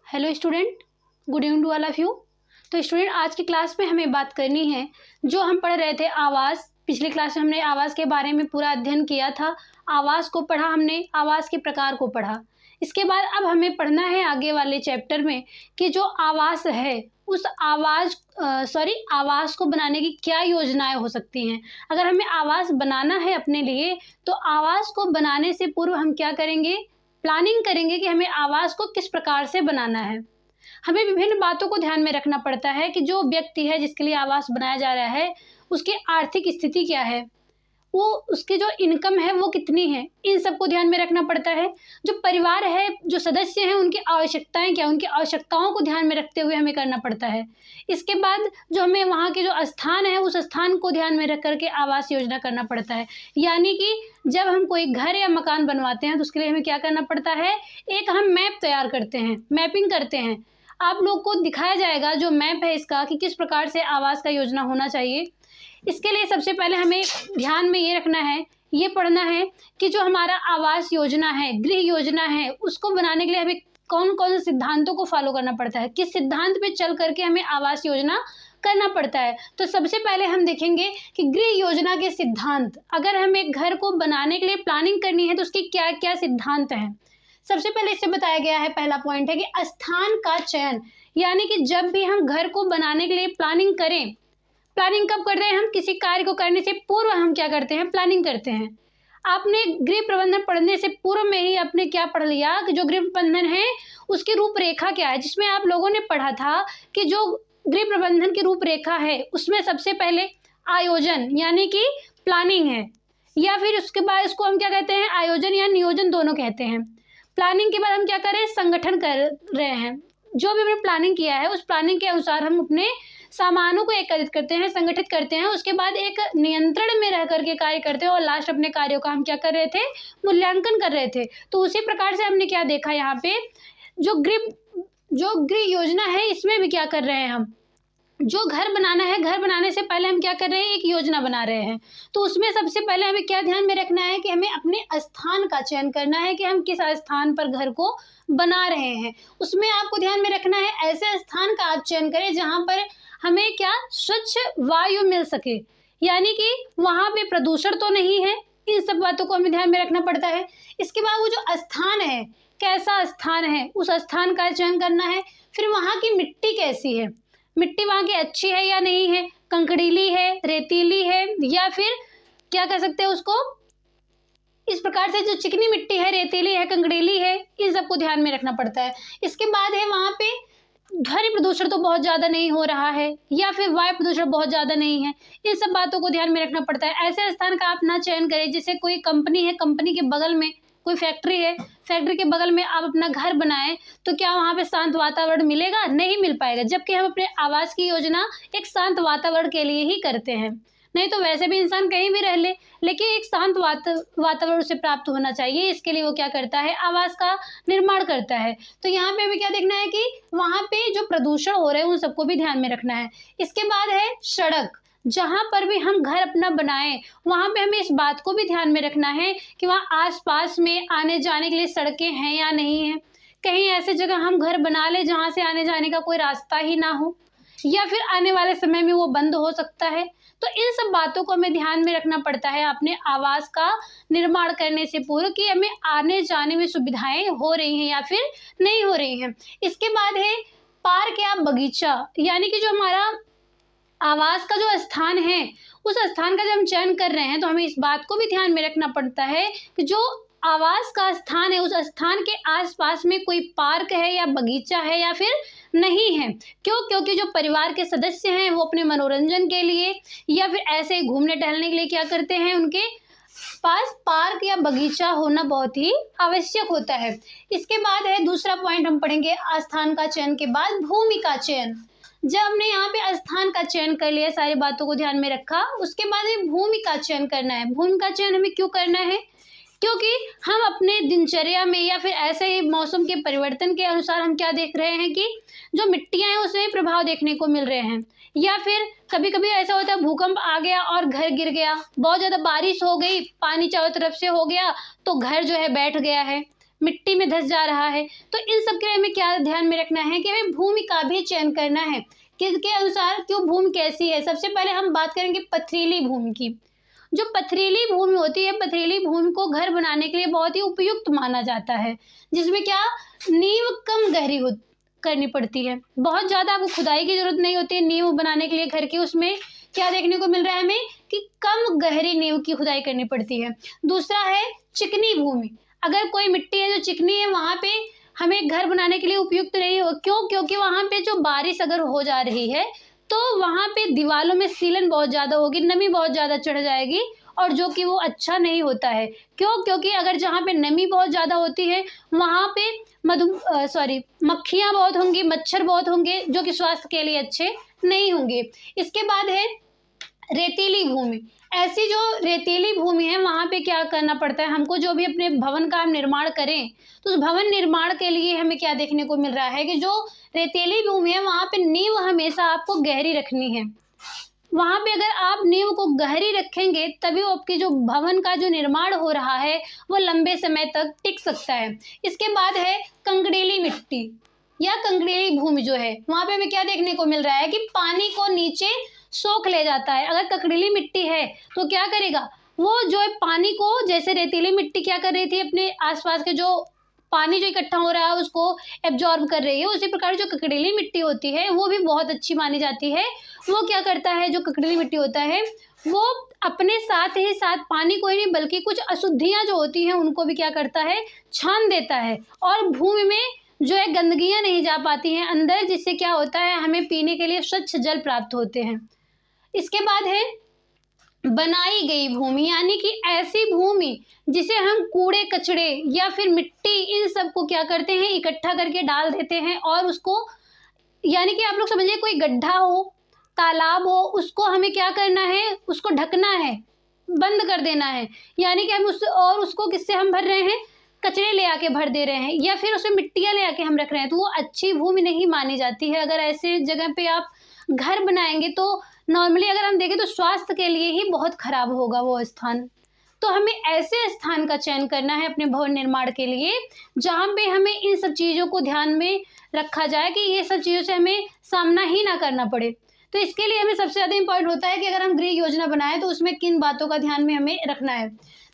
Hello student, good evening to all of you. तो student, आज की क्लास में हमें बात करनी है, जो हम पढ़ रहे थे आवास। पिछली क्लास में हमने आवास के बारे में पूरा अध्ययन किया था। आवास को पढ़ा हमने, आवास के प्रकार को पढ़ा। इसके बाद अब हमें पढ़ना है आगे वाले चैप्टर में कि जो आवास है उस आवास को बनाने की क्या योजनाएं हो सकती हैं। अगर हमें आवास बनाना है अपने लिए, तो आवास को बनाने से पूर्व हम क्या करेंगे, प्लानिंग करेंगे कि हमें आवास को किस प्रकार से बनाना है। हमें विभिन्न बातों को ध्यान में रखना पड़ता है कि जो व्यक्ति है जिसके लिए आवास बनाया जा रहा है, उसकी आर्थिक स्थिति क्या है, वो उसकी जो इनकम है वो कितनी है, इन सबको ध्यान में रखना पड़ता है। जो परिवार है, जो सदस्य हैं, उनकी आवश्यकताएं क्या, उनकी आवश्यकताओं को ध्यान में रखते हुए हमें करना पड़ता है। इसके बाद जो हमें वहाँ के जो स्थान है, उस स्थान को ध्यान में रख करके आवास योजना करना पड़ता है। यानी कि जब हम कोई घर या मकान बनवाते हैं तो उसके लिए हमें क्या करना पड़ता है, एक हम मैप तैयार करते हैं, मैपिंग करते हैं। आप लोग को दिखाया जाएगा जो मैप है इसका कि किस प्रकार से आवास का योजना होना चाहिए। इसके लिए सबसे पहले हमें ध्यान में ये रखना है, ये पढ़ना है कि जो हमारा आवास योजना है, गृह योजना है, उसको बनाने के लिए हमें कौन कौन से सिद्धांतों को फॉलो करना पड़ता है, किस सिद्धांत पे चल करके हमें आवास योजना करना पड़ता है। तो सबसे पहले हम देखेंगे कि गृह योजना के सिद्धांत। अगर हमें एक घर को बनाने के लिए प्लानिंग करनी है तो उसके क्या क्या सिद्धांत हैं। सबसे पहले इससे बताया गया है, पहला पॉइंट है कि स्थान का चयन। यानी कि जब भी हम घर को बनाने के लिए प्लानिंग करें, प्लानिंग कब करते हैं, हम किसी कार्य को करने से पूर्व हम क्या करते हैं, प्लानिंग करते हैं। आपने गृह प्रबंधन पढ़ने से पूर्व में ही आपने क्या पढ़ लिया कि जो गृह प्रबंधन है उसकी रूपरेखा क्या है, जिसमें आप लोगों ने पढ़ा था कि जो गृह प्रबंधन की रूपरेखा है उसमें सबसे पहले आयोजन यानी कि प्लानिंग है, या फिर उसके बाद इसको हम क्या कहते हैं, आयोजन या नियोजन दोनों कहते हैं। प्लानिंग के बाद हम क्या कर रहे हैं, संगठन कर रहे हैं। जो भी हमने प्लानिंग किया है उस प्लानिंग के अनुसार हम अपने सामानों को एकत्रित करते हैं, संगठित करते हैं। उसके बाद एक नियंत्रण में रह करके कार्य करते हैं और लास्ट अपने कार्यों का हम क्या कर रहे थे, मूल्यांकन कर रहे थे। तो उसी प्रकार से हमने क्या देखा यहाँ पे, जो गृह योजना है इसमें भी क्या कर रहे हैं, हम जो घर बनाना है, घर बनाने से पहले हम क्या कर रहे हैं, एक योजना बना रहे हैं। तो उसमें सबसे पहले हमें क्या ध्यान में रखना है कि हमें अपने स्थान का चयन करना है कि हम किस स्थान पर घर को बना रहे हैं। उसमें आपको ध्यान में रखना है ऐसे स्थान का आप चयन करें जहाँ पर हमें क्या, स्वच्छ वायु मिल सके, यानी कि वहाँ पे प्रदूषण तो नहीं है। इन सब बातों को हमें ध्यान में रखना पड़ता है। इसके बाद वो जो स्थान है, कैसा स्थान है, उस स्थान का चयन करना है। फिर वहाँ की मिट्टी कैसी है, मिट्टी वहाँ की अच्छी है या नहीं है, कंकड़ीली है, रेतीली है, या फिर क्या कह सकते हैं उसको, इस प्रकार से जो चिकनी मिट्टी है, रेतीली है, कंकड़ीली है, इन सबको ध्यान में रखना पड़ता है। इसके बाद है वहाँ पे ध्वनि प्रदूषण तो बहुत ज़्यादा नहीं हो रहा है, या फिर वायु प्रदूषण बहुत ज़्यादा नहीं है। इन सब बातों को ध्यान में रखना पड़ता है। ऐसे स्थान का आप ना चयन करें जैसे कोई कंपनी है, कंपनी के बगल में कोई फैक्ट्री है, फैक्ट्री के बगल में आप अपना घर बनाएं तो क्या वहाँ पे शांत वातावरण मिलेगा, नहीं मिल पाएगा। जबकि हम अपने आवास की योजना एक शांत वातावरण के लिए ही करते हैं। नहीं तो वैसे भी इंसान कहीं भी रह ले, लेकिन एक शांत वातावरण से प्राप्त होना चाहिए। इसके लिए वो क्या करता है, आवास का निर्माण करता है। तो यहाँ पे हमें क्या देखना है कि वहाँ पे जो प्रदूषण हो रहे हैं उन सबको भी ध्यान में रखना है। इसके बाद है सड़क। जहाँ पर भी हम घर अपना बनाएं वहाँ पे हमें इस बात को भी ध्यान में रखना है कि वहाँ आसपास में आने जाने के लिए सड़कें हैं या नहीं है। कहीं ऐसे जगह हम घर बना ले जहाँ से आने जाने का कोई रास्ता ही ना हो, या फिर आने वाले समय में वो बंद हो सकता है। तो इन सब बातों को हमें ध्यान में रखना पड़ता है अपने आवास का निर्माण करने से पूर्व, कि हमें आने जाने में सुविधाएं हो रही हैं या फिर नहीं हो रही हैं। इसके बाद है पार्क या बगीचा, यानी कि जो हमारा आवास का जो स्थान है उस स्थान का जब हम चयन कर रहे हैं तो हमें इस बात को भी ध्यान में रखना पड़ता है कि जो आवास का स्थान है उस स्थान के आसपास में कोई पार्क है या बगीचा है या फिर नहीं है। क्यों? क्योंकि जो परिवार के सदस्य हैं वो अपने मनोरंजन के लिए या फिर ऐसे ही घूमने टहलने के लिए क्या करते हैं, उनके पास पार्क या बगीचा होना बहुत ही आवश्यक होता है। इसके बाद है दूसरा पॉइंट हम पढ़ेंगे, स्थान का चयन के बाद भूमि का चयन। जब हमने यहाँ पे स्थान का चयन कर लिया, सारी बातों को ध्यान में रखा, उसके बाद में भूमि का चयन करना है। भूमि का चयन हमें क्यों करना है, क्योंकि हम अपने दिनचर्या में या फिर ऐसे ही मौसम के परिवर्तन के अनुसार हम क्या देख रहे हैं कि जो मिट्टियाँ हैं उसमें प्रभाव देखने को मिल रहे हैं। या फिर कभी कभी ऐसा होता है भूकंप आ गया और घर गिर गया, बहुत ज़्यादा बारिश हो गई, पानी चारों तरफ से हो गया तो घर जो है बैठ गया है। मिट्टी में धंस जा रहा है। तो इन सब के लिए हमें क्या ध्यान में रखना है कि हमें भूमि का भी चयन करना है, किसके अनुसार क्यों भूमि कैसी है। सबसे पहले हम बात करेंगे पथरीली भूमि की। जो पथरीली भूमि होती है, पथरीली भूमि को घर बनाने के लिए बहुत ही उपयुक्त माना जाता है, जिसमें क्या नींव कम गहरी करनी पड़ती है। बहुत ज़्यादा आपको खुदाई की जरूरत नहीं होती है नींव बनाने के लिए घर की। उसमें क्या देखने को मिल रहा है हमें कि कम गहरी नींव की खुदाई करनी पड़ती है। दूसरा है चिकनी भूमि। अगर कोई मिट्टी है जो चिकनी है, वहाँ पे हमें घर बनाने के लिए उपयुक्त नहीं हो। क्यों? क्योंकि वहाँ पे जो बारिश अगर हो जा रही है तो वहाँ पे दीवालों में सीलन बहुत ज़्यादा होगी, नमी बहुत ज़्यादा चढ़ जाएगी, और जो कि वो अच्छा नहीं होता है। क्यों? क्योंकि अगर जहाँ पे नमी बहुत ज़्यादा होती है वहाँ पे मक्खियाँ बहुत होंगी, मच्छर बहुत होंगे, जो कि स्वास्थ्य के लिए अच्छे नहीं होंगे। इसके बाद है रेतीली भूमि। ऐसी जो रेतीली भूमि है वहाँ पे क्या करना पड़ता है हमको, जो भी अपने भवन का हम निर्माण करें तो उस भवन निर्माण के लिए हमें क्या देखने को मिल रहा है कि जो रेतीली भूमि है वहाँ पे नींव हमेशा आपको गहरी रखनी है। वहाँ पे अगर आप नींव को गहरी रखेंगे तभी आपकी जो भवन का जो निर्माण हो रहा है वो लंबे समय तक टिक सकता है। इसके बाद है कंकड़ीली मिट्टी या कंकड़ीली भूमि। जो है वहाँ पे हमें क्या देखने को मिल रहा है कि पानी को नीचे सोख ले जाता है। अगर कंकड़ीली मिट्टी है तो क्या करेगा, वो जो है पानी को, जैसे रेतीली मिट्टी क्या कर रही थी अपने आसपास के जो पानी जो इकट्ठा हो रहा है उसको एब्जॉर्ब कर रही है, उसी प्रकार जो कंकड़ीली मिट्टी होती है वो भी बहुत अच्छी मानी जाती है। वो क्या करता है, जो कंकड़ीली मिट्टी होता है वो अपने साथ ही साथ पानी को ही नहीं बल्कि कुछ अशुद्धियाँ जो होती हैं उनको भी क्या करता है, छान देता है, और भूमि में जो है गंदगियाँ नहीं जा पाती हैं अंदर, जिससे क्या होता है हमें पीने के लिए स्वच्छ जल प्राप्त होते हैं। इसके बाद है बनाई गई भूमि, यानी कि ऐसी भूमि जिसे हम कूड़े कचड़े या फिर मिट्टी इन सब को क्या करते हैं, इकट्ठा करके डाल देते हैं, और उसको, यानी कि आप लोग समझिए कोई गड्ढा हो, तालाब हो, उसको हमें क्या करना है, उसको ढकना है, बंद कर देना है। यानी कि हम उसको किससे हम भर रहे हैं, कचरे ले आके भर दे रहे हैं, या फिर उसमें मिट्टियाँ ले आके हम रख रहे हैं, तो वो अच्छी भूमि नहीं मानी जाती है। अगर ऐसे जगह पे आप घर बनाएंगे तो नॉर्मली अगर हम देखें तो स्वास्थ्य के लिए ही बहुत खराब होगा वो स्थान। तो हमें ऐसे स्थान का चयन करना है अपने भवन निर्माण के लिए जहाँ पे हमें इन सब चीज़ों को ध्यान में रखा जाए कि ये सब चीज़ों से हमें सामना ही ना करना पड़े। तो इसके लिए हमें सबसे ज़्यादा इम्पोर्टेंट होता है कि अगर हम गृह योजना बनाएं तो उसमें किन बातों का ध्यान में हमें रखना है।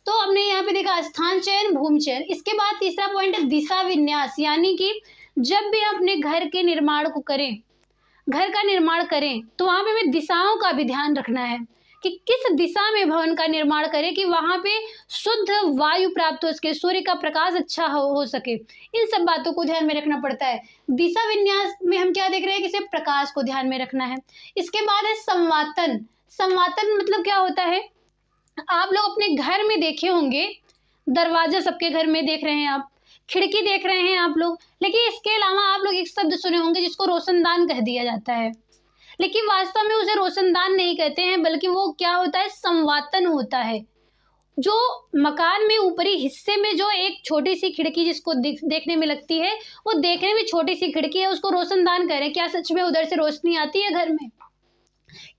तो हमने यहाँ पे देखा स्थान चयन, भूमि चयन। इसके बाद तीसरा पॉइंट है दिशा विन्यास, यानी कि जब भी हम अपने घर के निर्माण को करें, घर का निर्माण करें तो वहाँ पे हमें दिशाओं का भी ध्यान रखना है कि किस दिशा में भवन का निर्माण करें कि वहाँ पे शुद्ध वायु प्राप्त हो सके, सूर्य का प्रकाश अच्छा हो सके। इन सब बातों को ध्यान में रखना पड़ता है। दिशा विन्यास में हम क्या देख रहे हैं कि सिर्फ प्रकाश को ध्यान में रखना है। इसके बाद है संवातन। संवातन मतलब क्या होता है, आप लोग अपने घर में देखे होंगे, दरवाजा सबके घर में देख रहे हैं आप, खिड़की देख रहे हैं आप लोग, लेकिन इसके अलावा आप लोग एक शब्द सुने होंगे जिसको रोशनदान कह दिया जाता है, लेकिन वास्तव में उसे रोशनदान नहीं कहते हैं, बल्कि वो क्या होता है, संवातन होता है। जो मकान में ऊपरी हिस्से में जो एक छोटी सी खिड़की जिसको देखने में लगती है, वो देखने में छोटी सी खिड़की है, उसको रोशनदान कह रहे हैं। क्या सच में उधर से रोशनी आती है घर में?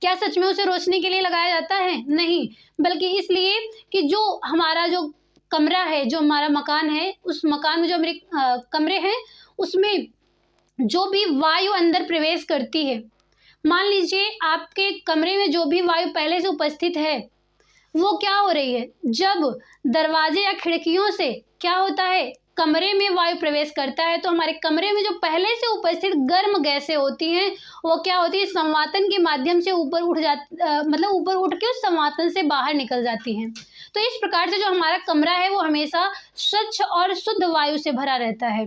क्या सच में उसे रोशनी के लिए लगाया जाता है? नहीं, बल्कि इसलिए कि जो हमारा जो कमरा है, जो हमारा मकान है, उस मकान में जो हमारे कमरे हैं उसमें जो भी वायु अंदर प्रवेश करती है, मान लीजिए आपके कमरे में जो भी वायु पहले से उपस्थित है वो क्या हो रही है, जब दरवाजे या खिड़कियों से क्या होता है, कमरे में वायु प्रवेश करता है, तो हमारे कमरे में जो पहले से उपस्थित गर्म गैसें होती हैं वो क्या होती है, संवातन के माध्यम से ऊपर उठ मतलब ऊपर उठ के उस संवातन से बाहर निकल जाती हैं। तो इस प्रकार से जो हमारा कमरा है वो हमेशा स्वच्छ और शुद्ध वायु से भरा रहता है।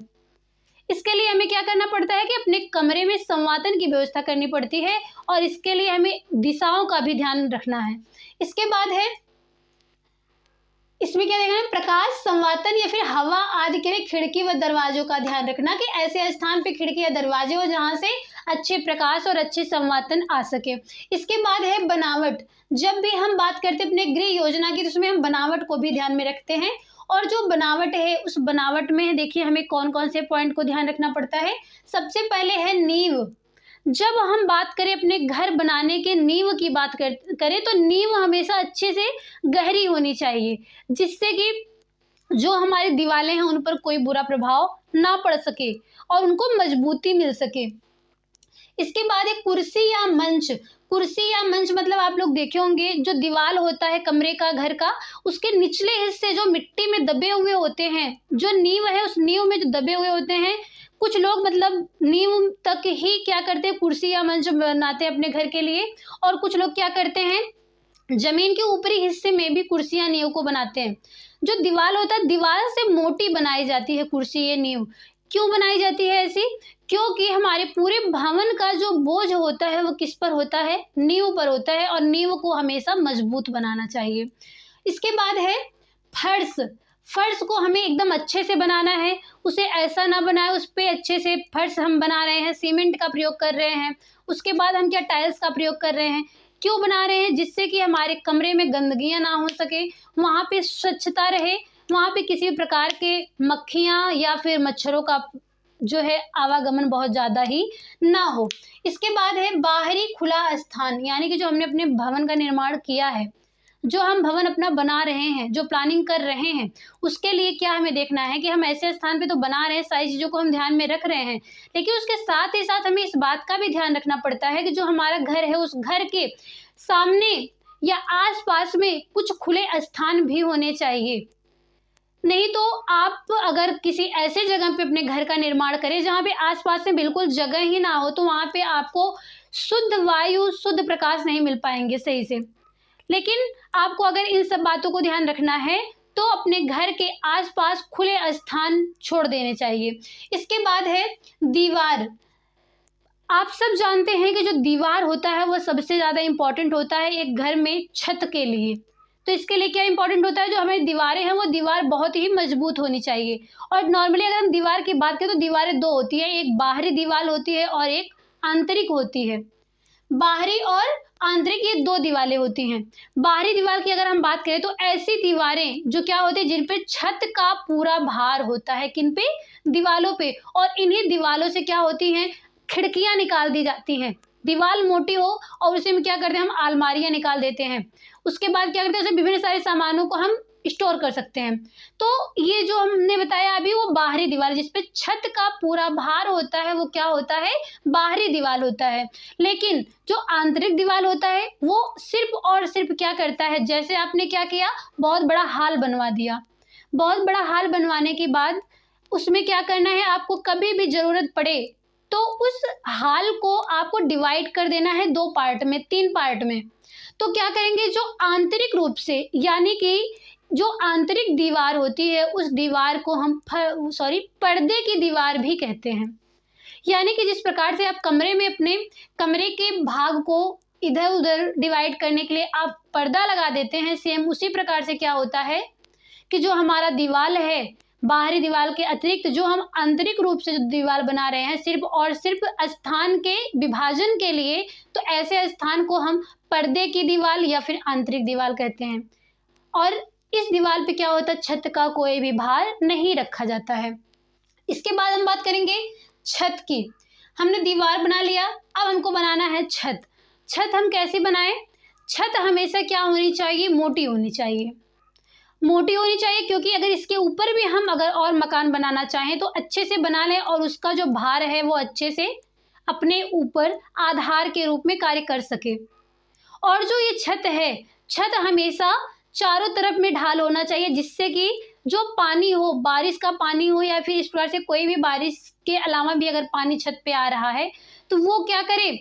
इसके लिए हमें क्या करना पड़ता है कि अपने कमरे में संवातन की व्यवस्था करनी पड़ती है, और इसके लिए हमें दिशाओं का भी ध्यान रखना है। इसके बाद है, इसमें क्या देखना है, प्रकाश संवातन या फिर हवा आदि के लिए खिड़की व दरवाजों का ध्यान रखना कि ऐसे स्थान पे खिड़की या दरवाजे हो जहाँ से अच्छे प्रकाश और अच्छे संवातन आ सके। इसके बाद है बनावट। जब भी हम बात करते हैं अपने गृह योजना की तो उसमें हम बनावट को भी ध्यान में रखते हैं, और जो बनावट है उस बनावट में देखिए हमें कौन कौन से पॉइंट को ध्यान रखना पड़ता है। सबसे पहले है नींव। जब हम बात करें अपने घर बनाने के नींव की बात करें तो नींव हमेशा अच्छे से गहरी होनी चाहिए, जिससे कि जो हमारी दीवारें हैं उन पर कोई बुरा प्रभाव ना पड़ सके और उनको मजबूती मिल सके। इसके बाद एक कुर्सी या मंच मतलब आप लोग देखे होंगे जो दीवार होता है कमरे का, घर का, उसके निचले हिस्से जो मिट्टी में दबे हुए होते हैं, जो नींव है उस नींव में जो दबे हुए होते हैं, कुछ लोग मतलब नींव तक ही क्या करते हैं, कुर्सी या मंच बनाते हैं अपने घर के लिए, और कुछ लोग क्या करते हैं, जमीन के ऊपरी हिस्से में भी कुर्सी या नींव को बनाते हैं। जो दीवार होता है, दीवार से मोटी बनाई जाती है कुर्सी या नींव। क्यों बनाई जाती है ऐसी? क्योंकि हमारे पूरे भवन का जो बोझ होता है वो किस पर होता है, नींव पर होता है, और नींव को हमेशा मजबूत बनाना चाहिए। इसके बाद है फर्श। फर्श को हमें एकदम अच्छे से बनाना है, उसे ऐसा ना बनाए, उस पे अच्छे से फर्श हम बना रहे हैं, सीमेंट का प्रयोग कर रहे हैं, उसके बाद हम क्या टाइल्स का प्रयोग कर रहे हैं। क्यों बना रहे हैं? जिससे कि हमारे कमरे में गंदगियां ना हो सके, वहाँ पे स्वच्छता रहे, वहाँ पे किसी भी प्रकार के मक्खियाँ या फिर मच्छरों का जो है आवागमन बहुत ज़्यादा ही ना हो। इसके बाद है बाहरी खुला स्थान, यानी कि जो हमने अपने भवन का निर्माण किया है, जो हम भवन अपना बना रहे हैं, जो प्लानिंग कर रहे हैं, उसके लिए क्या हमें देखना है कि हम ऐसे स्थान पे तो बना रहे हैं, सारी चीज़ों को हम ध्यान में रख रहे हैं, लेकिन उसके साथ ही साथ हमें इस बात का भी ध्यान रखना पड़ता है कि जो हमारा घर है उस घर के सामने या आस-पास में कुछ खुले स्थान भी होने चाहिए। नहीं तो आप अगर किसी ऐसे जगह पे अपने घर का निर्माण करें जहाँ पे आस-पास में बिल्कुल जगह ही ना हो, तो वहाँ पे आपको शुद्ध वायु, शुद्ध प्रकाश नहीं मिल पाएँगे सही से। लेकिन आपको अगर इन सब बातों को ध्यान रखना है तो अपने घर के आसपास खुले स्थान छोड़ देने चाहिए। इसके बाद है दीवार। आप सब जानते हैं कि जो दीवार होता है वो सबसे ज़्यादा इम्पोर्टेंट होता है एक घर में छत के लिए। तो इसके लिए क्या इम्पोर्टेंट होता है, जो हमारी दीवारें हैं वो दीवार बहुत ही मजबूत होनी चाहिए। और नॉर्मली अगर हम दीवार की बात करें तो दीवारें दो होती है, एक बाहरी दीवार होती है और एक आंतरिक होती है। बाहरी और आंतरिक ये दो दीवारें होती हैं। बाहरी दीवार की अगर हम बात करें तो ऐसी दीवारें जो क्या होती है, जिन पे छत का पूरा भार होता है, किन पे, दीवालों पे, और इन्हीं दीवालों से क्या होती हैं, खिड़कियां निकाल दी जाती हैं। दीवार मोटी हो और उसी में क्या करते हैं, हम अलमारियां निकाल देते हैं। उसके बाद क्या करते हैं, उसमें विभिन्न सारे सामानों को हम स्टोर कर सकते हैं। तो ये जो हमने बताया अभी वो बाहरी दीवार, जिसपे छत का पूरा भार होता है, वो क्या होता है, बाहरी दीवार होता है। लेकिन जो आंतरिक दीवार होता है वो सिर्फ और सिर्फ क्या करता है, जैसे आपने क्या किया, बहुत बड़ा हाल बनवा दिया। बहुत बड़ा हाल बनवाने के बाद उसमें क्या करना है, आपको कभी भी जरूरत पड़े तो उस हाल को आपको डिवाइड कर देना है दो पार्ट में, तीन पार्ट में। तो क्या करेंगे, जो आंतरिक रूप से, यानी कि जो आंतरिक दीवार होती है उस दीवार को हम पर्दे की दीवार भी कहते हैं। यानी कि जिस प्रकार से आप कमरे में अपने कमरे के भाग को इधर उधर डिवाइड करने के लिए आप पर्दा लगा देते हैं, सेम उसी प्रकार से क्या होता है कि जो हमारा दीवार है, बाहरी दीवार के अतिरिक्त जो हम आंतरिक रूप से जो दीवार बना रहे हैं सिर्फ और सिर्फ स्थान के विभाजन के लिए, तो ऐसे स्थान को हम पर्दे की दीवार या फिर आंतरिक दीवार कहते हैं। और इस दीवार पे क्या होता है, छत का कोई भी भार नहीं रखा जाता है। इसके बाद हम बात करेंगे छत की। हमने दीवार बना लिया, अब हमको बनाना है छत। छत हम कैसे बनाएं? छत हमेशा क्या होनी चाहिए, मोटी होनी चाहिए। मोटी होनी चाहिए क्योंकि अगर इसके ऊपर भी हम अगर और मकान बनाना चाहें तो अच्छे से बना लें और उसका जो भार है वो अच्छे से अपने ऊपर आधार के रूप में कार्य कर सके। और जो ये छत है, छत हमेशा चारों तरफ में ढाल होना चाहिए, जिससे कि जो पानी हो, बारिश का पानी हो या फिर इस प्रकार से कोई भी बारिश के अलावा भी अगर पानी छत पे आ रहा है तो वो क्या करे,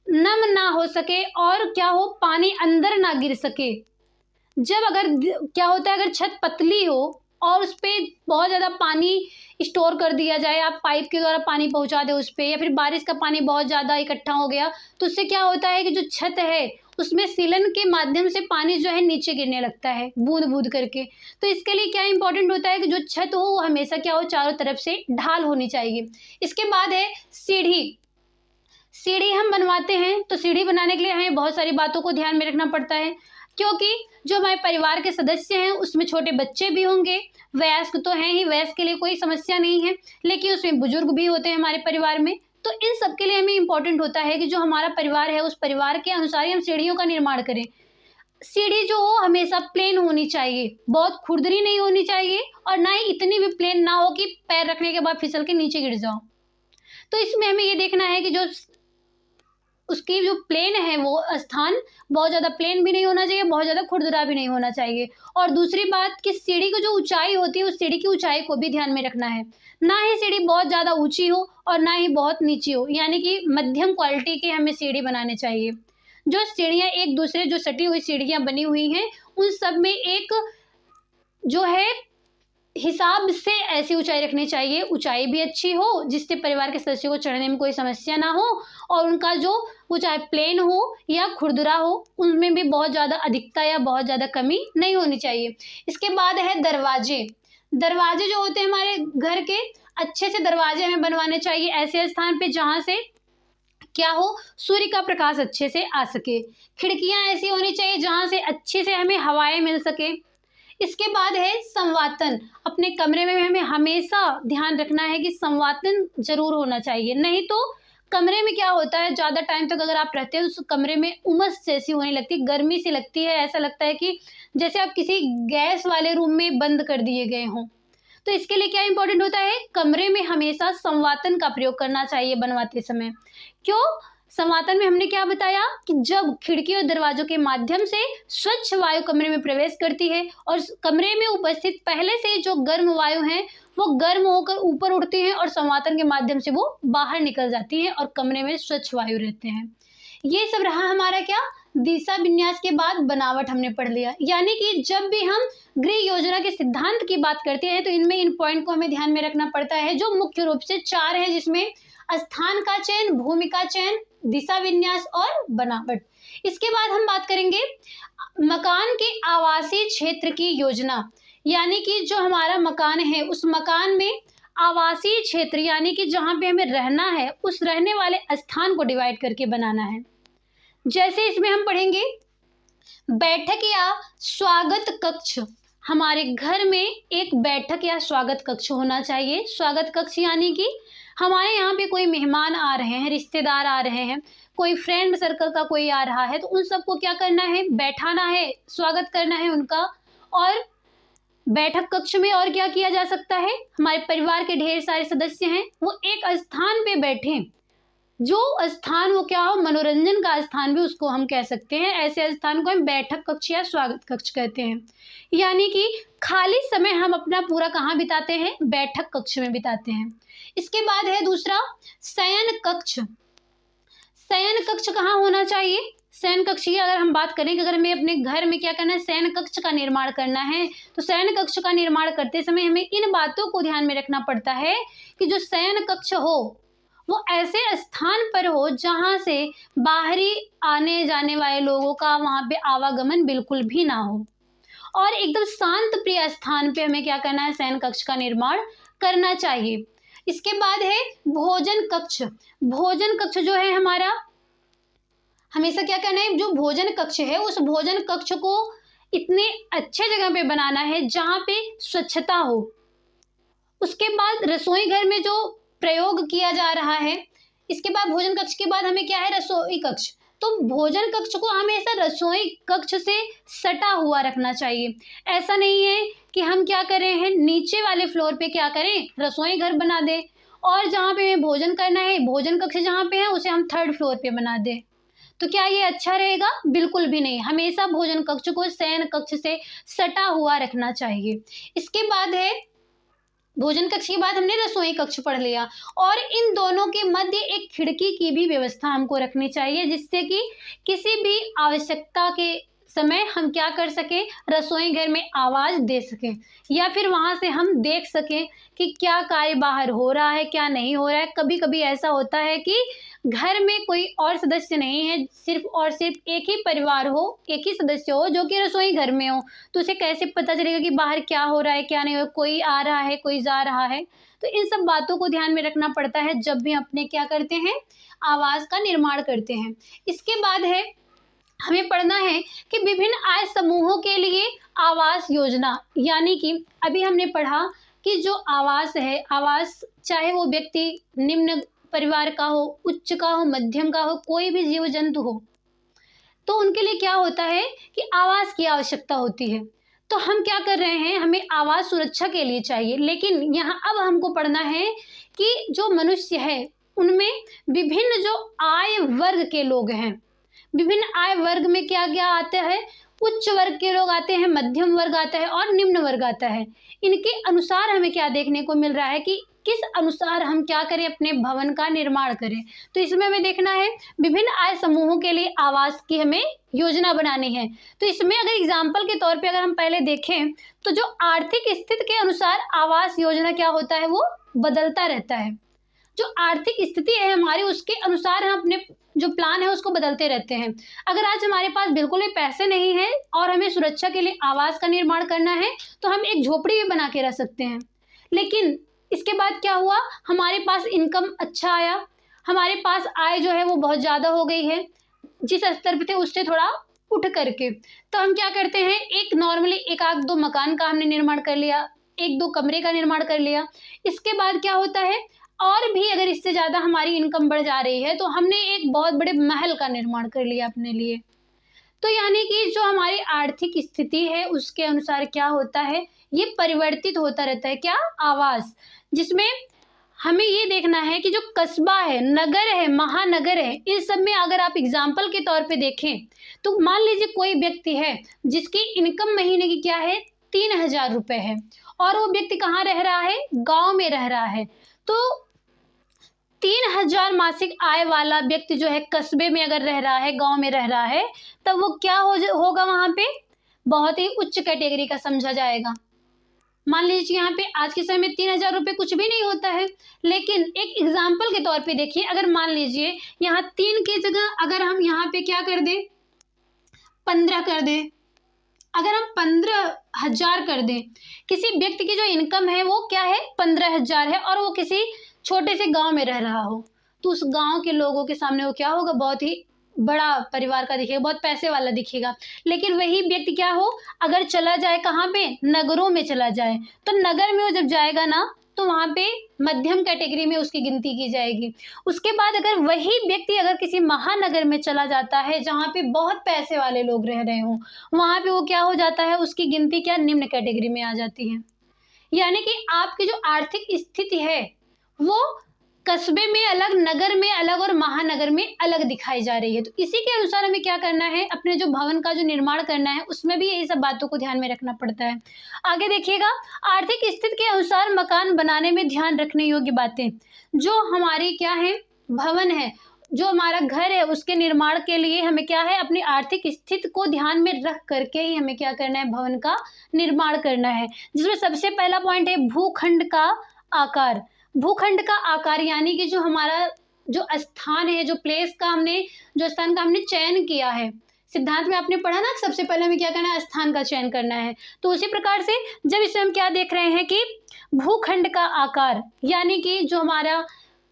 नम ना हो सके और क्या हो, पानी अंदर ना गिर सके। जब अगर क्या होता है, अगर छत पतली हो और उस पे बहुत ज़्यादा पानी स्टोर कर दिया जाए, आप पाइप के द्वारा पानी पहुंचा दे उस पे, या फिर बारिश का पानी बहुत ज़्यादा इकट्ठा हो गया, तो उससे क्या होता है कि जो छत है उसमें सीलन के माध्यम से पानी जो है नीचे गिरने लगता है बूंद बूंद करके। तो इसके लिए क्या इंपॉर्टेंट होता है कि जो छत हो वो हमेशा क्या हो, चारों तरफ से ढाल होनी चाहिए। इसके बाद है सीढ़ी। सीढ़ी हम बनवाते हैं तो सीढ़ी बनाने के लिए हमें बहुत सारी बातों को ध्यान में रखना पड़ता है, क्योंकि जो हमारे परिवार के सदस्य हैं उसमें छोटे बच्चे भी होंगे, वयस्क तो हैं ही, वयस्क के लिए कोई समस्या नहीं है, लेकिन उसमें बुजुर्ग भी होते हैं हमारे परिवार में। तो इन सब के लिए हमें इम्पोर्टेंट होता है कि जो हमारा परिवार है उस परिवार के अनुसार ही हम सीढ़ियों का निर्माण करें। सीढ़ी जो हो हमेशा प्लेन होनी चाहिए, बहुत खुरदरी नहीं होनी चाहिए और ना ही इतनी भी प्लेन ना हो कि पैर रखने के बाद फिसल के नीचे गिर जाओ। तो इसमें हमें ये देखना है कि जो उसकी जो प्लेन है वो स्थान बहुत ज़्यादा प्लेन भी नहीं होना चाहिए, बहुत ज़्यादा खुरदरा भी नहीं होना चाहिए। और दूसरी बात कि सीढ़ी की जो ऊंचाई होती है उस सीढ़ी की ऊंचाई को भी ध्यान में रखना है। ना ही सीढ़ी बहुत ज़्यादा ऊंची हो और ना ही बहुत नीची हो, यानी कि मध्यम क्वालिटी की हमें सीढ़ी बनाने चाहिए। जो सीढ़ियाँ एक दूसरे जो सटी हुई सीढ़ियाँ बनी हुई हैं उन सब में एक जो है हिसाब से ऐसी ऊंचाई रखनी चाहिए, ऊंचाई भी अच्छी हो जिससे परिवार के सदस्यों को चढ़ने में कोई समस्या ना हो, और उनका जो वो चाहे प्लेन हो या खुरदुरा हो उनमें भी बहुत ज़्यादा अधिकता या बहुत ज़्यादा कमी नहीं होनी चाहिए। इसके बाद है दरवाजे। दरवाजे जो होते हैं हमारे घर के, अच्छे से दरवाजे हमें बनवाने चाहिए ऐसे स्थान पे जहाँ से क्या हो, सूर्य का प्रकाश अच्छे से आ सके। खिड़कियाँ ऐसी होनी चाहिए जहाँ से अच्छे से हमें हवाएं मिल सके। इसके बाद है संवातन। अपने कमरे में हमें हमेशा ध्यान रखना है कि संवातन जरूर होना चाहिए, नहीं तो कमरे में क्या होता है ज़्यादा टाइम तक अगर आप रहते हैं तो उस कमरे में उमस जैसी होने लगती है, गर्मी सी लगती है, ऐसा लगता है कि जैसे आप किसी गैस वाले रूम में बंद कर दिए गए हों। तो इसके लिए क्या इंपॉर्टेंट होता है, कमरे में हमेशा संवातन का प्रयोग करना चाहिए बनवाते समय। क्यों? संवातन में हमने क्या बताया कि जब खिड़की और दरवाजों के माध्यम से स्वच्छ वायु कमरे में प्रवेश करती है और कमरे में उपस्थित पहले से जो गर्म वायु हैं वो गर्म होकर ऊपर उड़ती हैं और संवातन के माध्यम से वो बाहर निकल जाती हैं और कमरे में स्वच्छ वायु रहते हैं। ये सब रहा हमारा क्या, दिशा विन्यास के बाद बनावट हमने पढ़ लिया। यानी कि जब भी हम गृह योजना के सिद्धांत की बात करते हैं तो इनमें इन पॉइंट को हमें ध्यान में रखना पड़ता है, जो मुख्य रूप से 4 है, जिसमें स्थान का चयन, भूमि का चयन, दिशा विन्यास और बनावट। इसके बाद हम बात करेंगे मकान के आवासीय क्षेत्र की योजना। यानी कि जो हमारा मकान है उस मकान में आवासीय क्षेत्र यानी कि जहाँ पे हमें रहना है उस रहने वाले स्थान को डिवाइड करके बनाना है। जैसे इसमें हम पढ़ेंगे बैठक या स्वागत कक्ष। हमारे घर में एक बैठक या स्वागत कक्ष होना चाहिए। स्वागत कक्ष यानी कि हमारे यहाँ पे कोई मेहमान आ रहे हैं, रिश्तेदार आ रहे हैं, कोई फ्रेंड सर्कल का कोई आ रहा है, तो उन सबको क्या करना है, बैठाना है, स्वागत करना है उनका। और बैठक कक्ष में और क्या किया जा सकता है, हमारे परिवार के ढेर सारे सदस्य हैं वो एक स्थान पे बैठें, जो स्थान वो क्या हो, मनोरंजन का स्थान भी उसको हम कह सकते हैं। ऐसे स्थान को हम बैठक कक्ष या स्वागत कक्ष कहते हैं। यानी कि खाली समय हम अपना पूरा कहाँ बिताते हैं, बैठक कक्ष में बिताते हैं। इसके बाद है दूसरा शयन कक्ष। शयन कक्ष कहाँ होना चाहिए, शयन कक्ष की अगर हम बात करें कि अगर हमें अपने घर में क्या करना है, शयन कक्ष का निर्माण करना है, तो शयन कक्ष का निर्माण करते समय हमें इन बातों को ध्यान में रखना पड़ता है कि जो शयन कक्ष हो वो ऐसे स्थान पर हो जहाँ से बाहरी आने जाने वाले लोगों का वहाँ पे आवागमन बिल्कुल भी ना हो, और एकदम शांत प्रिय स्थान पे हमें क्या करना है, शयन कक्ष का निर्माण करना चाहिए। इसके बाद है भोजन कक्ष। भोजन कक्ष जो है हमारा हमेशा क्या करना है, जो भोजन कक्ष है उस भोजन कक्ष को इतने अच्छे जगह पे बनाना है जहाँ पे स्वच्छता हो। उसके बाद रसोई घर में जो प्रयोग किया जा रहा है, इसके बाद भोजन कक्ष के बाद हमें क्या है, रसोई कक्ष। तो भोजन कक्ष को हमेशा रसोई कक्ष से सटा हुआ रखना चाहिए। ऐसा नहीं है कि हम क्या कर रहे हैं, नीचे वाले फ्लोर पे क्या करें, रसोई घर बना दें, और जहाँ पे हमें भोजन करना है, भोजन कक्ष जहाँ पे है उसे हम 3rd फ्लोर पे बना दें। तो क्या ये अच्छा रहेगा, बिल्कुल भी नहीं। हमेशा भोजन कक्ष को शयन कक्ष से सटा हुआ रखना चाहिए। इसके बाद है भोजन कक्ष के बाद हमने रसोई कक्ष पढ़ लिया, और इन दोनों के मध्य एक खिड़की की भी व्यवस्था हमको रखनी चाहिए, जिससे कि किसी भी आवश्यकता के समय हम क्या कर सकें, रसोई घर में आवाज़ दे सकें, या फिर वहाँ से हम देख सकें कि क्या कार्य बाहर हो रहा है, क्या नहीं हो रहा है। कभी कभी ऐसा होता है कि घर में कोई और सदस्य नहीं है, सिर्फ और सिर्फ एक ही परिवार हो, एक ही सदस्य हो जो कि रसोई घर में हो, तो उसे कैसे पता चलेगा कि बाहर क्या हो रहा है, क्या नहीं हो रहा है, कोई आ रहा है, कोई जा रहा है। तो इन सब बातों को ध्यान में रखना पड़ता है जब भी अपने क्या करते हैं, आवास का निर्माण करते हैं। इसके बाद है हमें पढ़ना है कि विभिन्न आय समूहों के लिए आवास योजना। यानी कि अभी हमने पढ़ा कि जो आवास है, आवास चाहे वो व्यक्ति निम्न परिवार का हो, उच्च का हो, मध्यम का हो, कोई भी जीव जंतु हो, तो उनके लिए क्या होता है कि आवास की आवश्यकता होती है। तो हम क्या कर रहे हैं, हमें आवास सुरक्षा के लिए चाहिए, लेकिन यहाँ अब हमको पढ़ना है कि जो मनुष्य है उनमें विभिन्न जो आय वर्ग के लोग हैं, विभिन्न आय वर्ग में क्या क्या आता है, उच्च वर्ग के लोग आते हैं, मध्यम वर्ग आता है और निम्न वर्ग आता है। इनके अनुसार हमें क्या देखने को मिल रहा है कि किस अनुसार हम क्या करें, अपने भवन का निर्माण करें। तो इसमें हमें देखना है विभिन्न आय समूहों के लिए आवास की हमें योजना बनानी है। तो इसमें अगर एग्जाम्पल के तौर पे अगर हम पहले देखें तो जो आर्थिक स्थिति के अनुसार आवास योजना क्या होता है, वो बदलता रहता है। जो आर्थिक स्थिति है हमारी, उसके अनुसार हम अपने जो प्लान है उसको बदलते रहते हैं। अगर आज हमारे पास बिल्कुल भी पैसे नहीं है और हमें सुरक्षा के लिए आवास का निर्माण करना है तो हम एक झोपड़ी भी बना के रह सकते हैं। लेकिन इसके बाद क्या हुआ, हमारे पास इनकम अच्छा आया, हमारे पास आय जो है वो बहुत ज़्यादा हो गई है जिस स्तर पे थे उससे थोड़ा उठ करके, तो हम क्या करते हैं, एक नॉर्मली एक आध दो मकान का हमने निर्माण कर लिया, एक दो कमरे का निर्माण कर लिया। इसके बाद क्या होता है, और भी अगर इससे ज़्यादा हमारी इनकम बढ़ जा रही है तो हमने एक बहुत बड़े महल का निर्माण कर लिया अपने लिए। तो यानी कि जो हमारी आर्थिक स्थिति है उसके अनुसार क्या होता है, ये परिवर्तित होता रहता है, क्या, आवास। जिसमें हमें ये देखना है कि जो कस्बा है, नगर है, महानगर है, इस सब में अगर आप एग्जाम्पल के तौर पे देखें तो मान लीजिए कोई व्यक्ति है जिसकी इनकम महीने की क्या है, 3,000 रुपये है और वो व्यक्ति कहाँ रह रहा है, गाँव में रह रहा है। तो 3,000 मासिक आय वाला व्यक्ति जो है कस्बे में अगर रह रहा है, गांव में रह रहा है, तब वो क्या होगा, वहां पे बहुत ही उच्च कैटेगरी का समझा जाएगा। मान लीजिए यहाँ पे आज के समय में 3,000 रुपये कुछ भी नहीं होता है, लेकिन एक एग्जाम्पल के तौर पे देखिए, अगर मान लीजिए यहाँ 3 की जगह अगर हम यहाँ पे क्या कर दें, 15 कर दें, अगर हम 15,000 कर दें, किसी व्यक्ति की जो इनकम है वो क्या है, 15,000 है और वो किसी छोटे से गांव में रह रहा हो, तो उस गांव के लोगों के सामने वो क्या होगा, बहुत ही बड़ा परिवार का दिखेगा, बहुत पैसे वाला दिखेगा। लेकिन वही व्यक्ति क्या हो, अगर चला जाए कहाँ पे, नगरों में चला जाए, तो नगर में वो जब जाएगा ना तो वहाँ पे मध्यम कैटेगरी में उसकी गिनती की जाएगी। उसके बाद अगर वही व्यक्ति अगर किसी महानगर में चला जाता है जहाँ पे बहुत पैसे वाले लोग रह रहे हों, वहाँ पे वो क्या हो जाता है, उसकी गिनती क्या, निम्न कैटेगरी में आ जाती है। यानी कि आपकी जो आर्थिक स्थिति है वो कस्बे में अलग, नगर में अलग और महानगर में अलग दिखाई जा रही है। तो इसी के अनुसार हमें क्या करना है, अपने जो भवन का जो निर्माण करना है उसमें भी यही सब बातों को ध्यान में रखना पड़ता है। आगे देखिएगा, आर्थिक स्थिति के अनुसार मकान बनाने में ध्यान रखने योग्य बातें, जो हमारी क्या है, भवन है, जो हमारा घर है, उसके निर्माण के लिए हमें क्या है, अपनी आर्थिक स्थिति को ध्यान में रख करके ही हमें क्या करना है, भवन का निर्माण करना है। जिसमें सबसे पहला पॉइंट है भूखंड का आकार। भूखंड का आकार यानी कि जो हमारा जो स्थान है, जो प्लेस का हमने, जो स्थान का हमने चयन किया है, सिद्धांत में आपने पढ़ा ना, सबसे पहले हमें क्या करना है, स्थान का चयन करना है। तो उसी प्रकार से जब इसमें हम क्या देख रहे हैं कि भूखंड का आकार यानी कि जो हमारा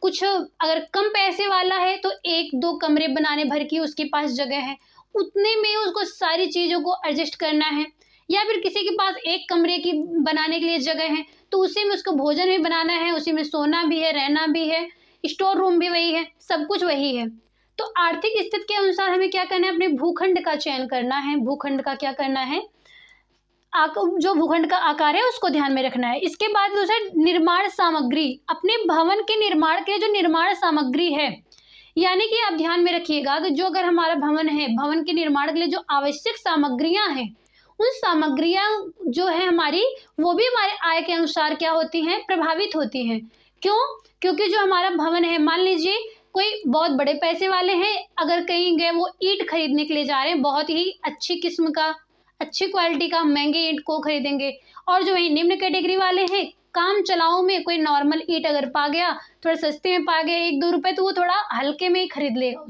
कुछ अगर कम पैसे वाला है तो 1-2 कमरे बनाने भर की उसके पास जगह है, उतने में उसको सारी चीज़ों को एडजस्ट करना है। या फिर किसी के पास 1 कमरे की बनाने के लिए जगह है तो उसी में उसको भोजन भी बनाना है, उसी में सोना भी है, रहना भी है, स्टोर रूम भी वही है, सब कुछ वही है। तो आर्थिक स्थिति के अनुसार हमें क्या करना है, अपने भूखंड का चयन करना है। भूखंड का क्या करना है, जो भूखंड का आकार है उसको ध्यान में रखना है। इसके बाद दूसरा निर्माण सामग्री, अपने भवन के निर्माण के लिए जो निर्माण सामग्री है, यानी कि आप ध्यान में रखिएगा कि जो अगर हमारा भवन है, भवन के निर्माण के लिए जो आवश्यक सामग्रियां हैं, उन सामग्रियां जो है हमारी, वो भी हमारे आय के अनुसार क्या होती हैं, प्रभावित होती हैं। क्यों? क्योंकि जो हमारा भवन है, मान लीजिए कोई बहुत बड़े पैसे वाले हैं, अगर कहीं गए वो ईंट खरीदने के लिए जा रहे हैं, बहुत ही अच्छी किस्म का, अच्छी क्वालिटी का महंगे ईंट को खरीदेंगे, और जो वही निम्न कैटेगरी वाले हैं, काम चलाओ में कोई नॉर्मल ईंट अगर पा गया, थोड़ा सस्ते में पा गया 1-2 रुपए, तो वो थोड़ा हल्के में ही खरीद लेगा।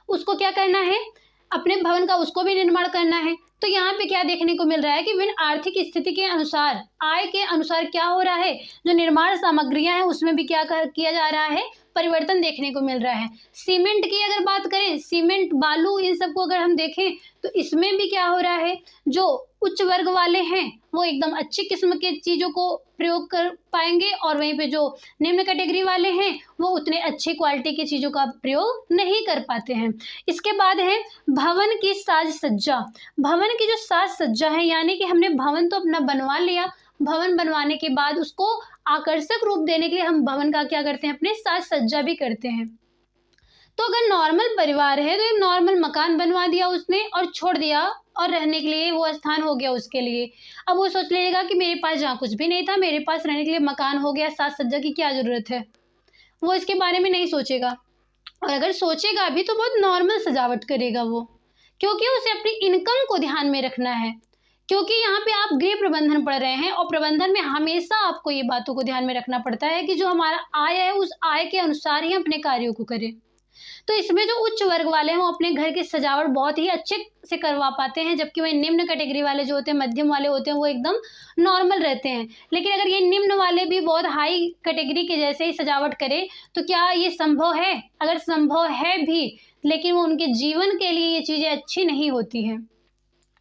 उसको क्या करना है, अपने भवन का उसको भी निर्माण करना है। तो यहाँ पे क्या देखने को मिल रहा है कि विभिन्न आर्थिक स्थिति के अनुसार, आय के अनुसार क्या हो रहा है, जो निर्माण सामग्रियां हैं उसमें भी क्या किया जा रहा है, परिवर्तन देखने को मिल रहा है। सीमेंट की अगर बात करें, सीमेंट, बालू, इन सबको अगर हम देखें तो इसमें भी क्या हो रहा है, जो उच्च वर्ग वाले हैं वो एकदम अच्छी किस्म के चीज़ों को प्रयोग कर पाएंगे, और वहीं पे जो निम्न कैटेगरी वाले हैं वो उतने अच्छी क्वालिटी की चीज़ों का प्रयोग नहीं कर पाते हैं। इसके बाद है भवन की साज सज्जा। भवन की जो साज सज्जा है, यानी कि हमने भवन तो अपना बनवा लिया, भवन बनवाने के बाद उसको आकर्षक रूप देने के लिए हम भवन का क्या करते हैं, अपने साज सज्जा भी करते हैं। तो अगर नॉर्मल परिवार है तो एक नॉर्मल मकान बनवा दिया उसने और छोड़ दिया, और रहने के लिए वो स्थान हो गया उसके लिए। अब वो सोच लेगा कि मेरे पास जहाँ कुछ भी नहीं था, मेरे पास रहने के लिए मकान हो गया, साज सज्जा की क्या ज़रूरत है। वो इसके बारे में नहीं सोचेगा, और अगर सोचेगा भी तो बहुत नॉर्मल सजावट करेगा वो, क्योंकि उसे अपनी इनकम को ध्यान में रखना है। क्योंकि यहाँ पे आप गृह प्रबंधन पढ़ रहे हैं, और प्रबंधन में हमेशा आपको ये बातों को ध्यान में रखना पड़ता है कि जो हमारा आय है उस आय के अनुसार ही अपने कार्यों को करें। तो इसमें जो उच्च वर्ग वाले हैं वो अपने घर की सजावट बहुत ही अच्छे से करवा पाते हैं, जबकि वही निम्न कैटेगरी वाले जो होते हैं, मध्यम वाले होते हैं, वो एकदम नॉर्मल रहते हैं। लेकिन अगर ये निम्न वाले भी बहुत हाई कैटेगरी के जैसे ही सजावट करें तो क्या ये संभव है? अगर संभव है भी, लेकिन वो उनके जीवन के लिए ये चीज़ें अच्छी नहीं होती हैं।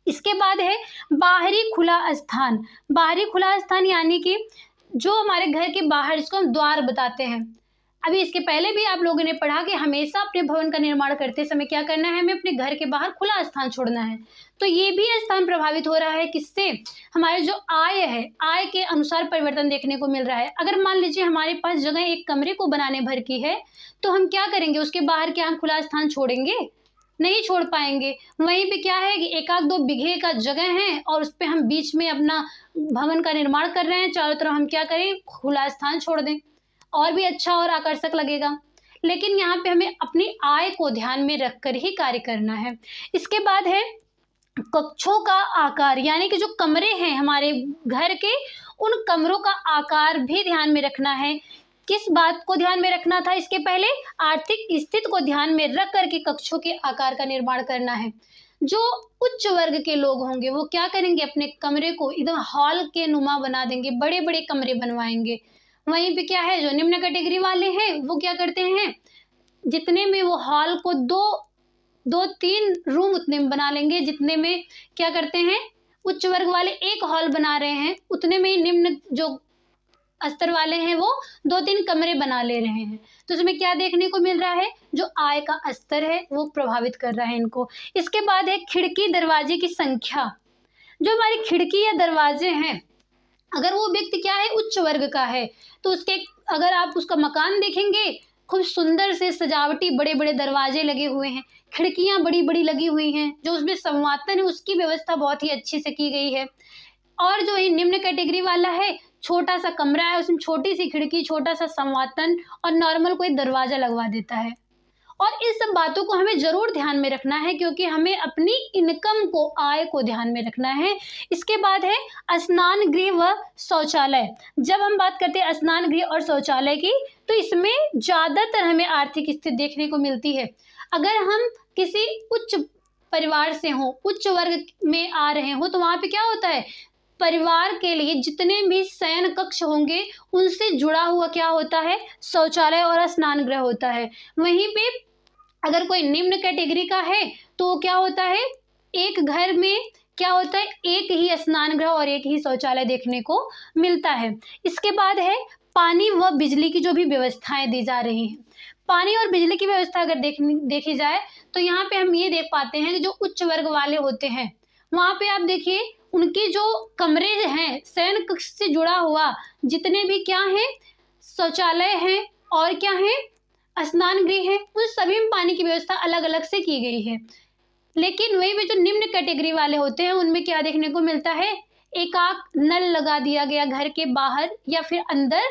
इसके बाद है बाहरी खुला स्थान। बाहरी खुला स्थान यानी कि जो हमारे घर के बाहर, जिसको हम द्वार बताते हैं। अभी इसके पहले भी आप लोगों ने पढ़ा कि हमेशा अपने भवन का निर्माण करते समय क्या करना है, हमें अपने घर के बाहर खुला स्थान छोड़ना है। तो ये भी स्थान प्रभावित हो रहा है किससे? हमारे जो आय है, आय के अनुसार परिवर्तन देखने को मिल रहा है। अगर मान लीजिए हमारे पास जगह एक कमरे को बनाने भर की है, तो हम क्या करेंगे, उसके बाहर क्या हम खुला स्थान छोड़ेंगे? नहीं छोड़ पाएंगे। वहीं पे क्या है कि 1-2 बीघे का जगह है और उस पे हम बीच में अपना भवन का निर्माण कर रहे हैं, चारों तरफ हम क्या करें, खुला स्थान छोड़ दें, और भी अच्छा और आकर्षक लगेगा। लेकिन यहाँ पे हमें अपनी आय को ध्यान में रखकर ही कार्य करना है। इसके बाद है कक्षों का आकार, यानी कि जो कमरे हैं हमारे घर के, उन कमरों का आकार भी ध्यान में रखना है। किस बात को ध्यान में रखना था इसके पहले? आर्थिक स्थिति को ध्यान में रख करके कक्षों के आकार का निर्माण करना है। जो उच्च वर्ग के लोग होंगे वो क्या करेंगे, अपने कमरे को एकदम हॉल के नुमा बना देंगे, बड़े बड़े कमरे बनवाएंगे। वहीं पे क्या है, जो निम्न कैटेगरी वाले हैं वो क्या करते हैं, जितने में वो हॉल को 2-3 रूम उतने में बना लेंगे, जितने में क्या करते हैं उच्च वर्ग वाले एक हॉल बना रहे हैं, उतने में ही निम्न जो स्तर वाले हैं वो 2-3 कमरे बना ले रहे हैं। तो इसमें क्या देखने को मिल रहा है, जो आय का स्तर है वो प्रभावित कर रहा है इनको। इसके बाद है खिड़की दरवाजे की संख्या। जो हमारी खिड़की या दरवाजे हैं, अगर वो व्यक्ति क्या है, उच्च वर्ग का है, तो उसके अगर आप उसका मकान देखेंगे, खूब सुंदर से सजावटी बड़े बड़े दरवाजे लगे हुए हैं, खिड़कियां बड़ी बड़ी लगी हुई हैं, जो उसमें संवातन है उसकी व्यवस्था बहुत ही अच्छी से की गई है। और जो ये निम्न कैटेगरी वाला है, छोटा सा कमरा है, उसमें छोटी सी खिड़की, छोटा सा संवातन और नॉर्मल कोई दरवाजा लगवा देता है। और इस सब बातों को हमें जरूर ध्यान में रखना है, क्योंकि हमें अपनी इनकम को, आय को ध्यान में रखना है। इसके बाद है स्नान गृह व शौचालय। जब हम बात करते हैं स्नान गृह और शौचालय की, तो इसमें ज़्यादातर हमें आर्थिक स्थिति देखने को मिलती है। अगर हम किसी उच्च परिवार से हों, उच्च वर्ग में आ रहे हो, तो वहाँ पे क्या होता है, परिवार के लिए जितने भी शयन कक्ष होंगे उनसे जुड़ा हुआ क्या होता है, शौचालय और स्नान गृह होता है। वहीं पे अगर कोई निम्न कैटेगरी का है तो क्या होता है, एक घर में क्या होता है, एक ही स्नान गृह और एक ही शौचालय देखने को मिलता है। इसके बाद है पानी व बिजली की जो भी व्यवस्थाएं दी जा रही हैं। पानी और बिजली की व्यवस्था अगर देखी जाए तो यहाँ पे हम ये देख पाते हैं कि जो उच्च वर्ग वाले होते हैं वहाँ पे आप देखिए उनके जो कमरे हैं, शयन कक्ष से जुड़ा हुआ जितने भी क्या हैं, शौचालय हैं और क्या है, स्नान गृह है, उन सभी में पानी की व्यवस्था अलग अलग से की गई है। लेकिन वही भी जो निम्न कैटेगरी वाले होते हैं उनमें क्या देखने को मिलता है, एकाक नल लगा दिया गया घर के बाहर या फिर अंदर,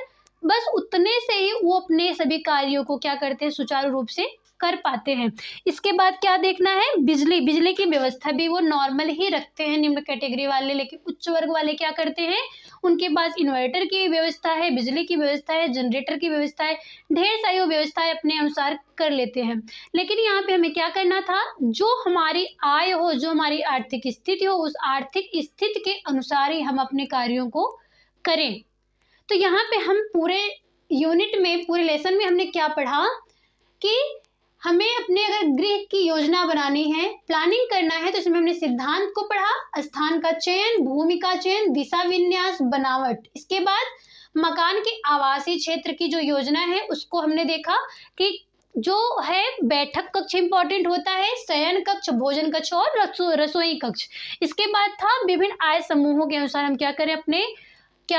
बस उतने से ही वो अपने सभी कार्यों को क्या करते हैं, सुचारू रूप से कर पाते हैं। इसके बाद क्या देखना है, बिजली की व्यवस्था भी वो नॉर्मल ही रखते हैं निम्न कैटेगरी वाले। लेकिन उच्च वर्ग वाले क्या करते हैं, उनके पास इन्वर्टर की व्यवस्था है, बिजली की व्यवस्था है, जनरेटर की व्यवस्था है, ढेर सारी वो व्यवस्थाएं अपने अनुसार कर लेते हैं। लेकिन यहाँ पे हमें क्या करना था, जो हमारी आय हो, जो हमारी आर्थिक स्थिति हो, उस आर्थिक स्थिति के अनुसार ही हम अपने कार्यों को करें। तो यहाँ पे हम पूरे यूनिट में, पूरे लेसन में हमने क्या पढ़ा कि हमें अपने अगर गृह की योजना बनानी है, प्लानिंग करना है, तो इसमें हमने सिद्धांत को पढ़ा, स्थान का चयन, भूमि का चयन, दिशा विन्यास, बनावट। इसके बाद मकान के आवासीय क्षेत्र की जो योजना है उसको हमने देखा कि जो है बैठक कक्ष इंपॉर्टेंट होता है, शयन कक्ष, भोजन कक्ष और रसोई कक्ष। इसके बाद था विभिन्न आय समूहों के अनुसार हम क्या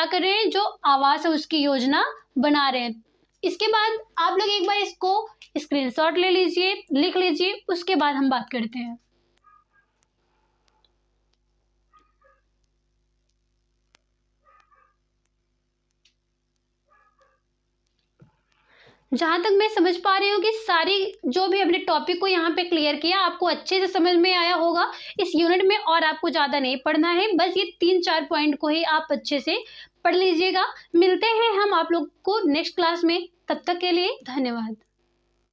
करें, जो आवास है उसकी योजना बना रहे हैं। इसके बाद आप लोग एक बार इसको स्क्रीनशॉट ले लीजिए, लिख लीजिए, उसके बाद हम बात करते हैं। जहाँ तक मैं समझ पा रही हूँ कि सारी जो भी अपने टॉपिक को यहाँ पे क्लियर किया, आपको अच्छे से समझ में आया होगा इस यूनिट में, और आपको ज़्यादा नहीं पढ़ना है, बस ये 3-4 पॉइंट को ही आप अच्छे से पढ़ लीजिएगा। मिलते हैं हम आप लोग को नेक्स्ट क्लास में, तब तक के लिए धन्यवाद।